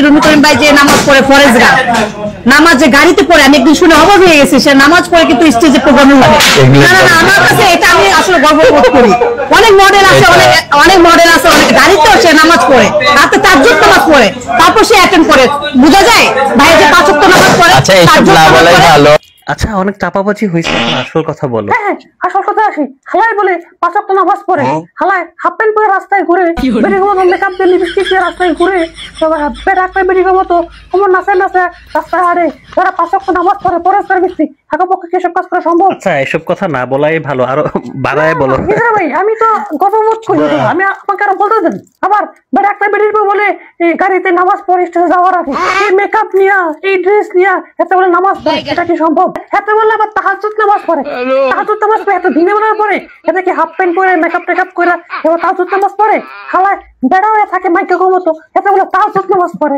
রুমি করিম ভাই যে নামাজ পড়ে ফরেজগা নামাজ যে গাড়িতে পড়ে আমি একদিন শুনে অবাক হয়ে গেছি। সে নামাজ পড়ে কিন্তু স্টেজে প্রোগ্রামে উঠে। না না না, আমার কাছে এটা আমি আসলে গর্ববোধ করি। অনেক মডেল আছে, অনেক মডেল আছে, অনেক গাড়িতেও সে নামাজ পড়ে, রাতে তাহাজ্জুদ নামাজ পড়ে, তারপর সে অ্যাটেন্ড করে। বোঝা যায় ভাই যে 5 ওয়াক্ত নামাজ পড়ে। আচ্ছা এইসব না বলাই ভালো। আচ্ছা অনেক চাপাবাজি হইছে, আসল কথা বলো। হ্যাঁ আসল কথা আসি। হালাই বলে 5 ওয়াক্ত নামাজ পড়ে, হালাই হাফ প্যান্ট পরে রাস্তায় ঘুরে, বেরিয়ে গেল মেকআপ দিয়ে লিপস্টিক দিয়ে রাস্তায় ঘুরে, রাস্তায় বেরিয়ে গেল তো তোমার নাচে নাচে রাস্তায় হারে। যারা 5 ওয়াক্ত নামাজ পড়ে পরের ব্যক্তি থাকা পক্ষে কি এসব কাজ করা সম্ভব? আচ্ছা এসব কথা না বলাই ভালো, আরো বাড়ায় বলো। ভাই আমি তো গর্ববোধ করি, আমি আমাকে আরো বলতে দেন। আবার একটা বেরিয়ে বলে এই গাড়িতে নামাজ পড়ে স্টেজে যাওয়ার আগে এই মেকআপ নিয়া, এই ড্রেস নিয়া এতে বলে নামাজ পড়ে, এটা কি সম্ভব? এতে বলে আবার তাহাজ্জুদ নামাজ পড়ে, তাহাজ্জুদ নামাজ পড়ে এত দিনে বেলার পরে এতে কি হাফ প্যান্ট পরে মেকআপ টেকআপ করে এবার তাহাজ্জুদ নামাজ পড়ে? হালায় বেড়া হয়ে থাকে মাইকে মতো, এতে বলে তাহাজ্জুদ নামাজ পড়ে।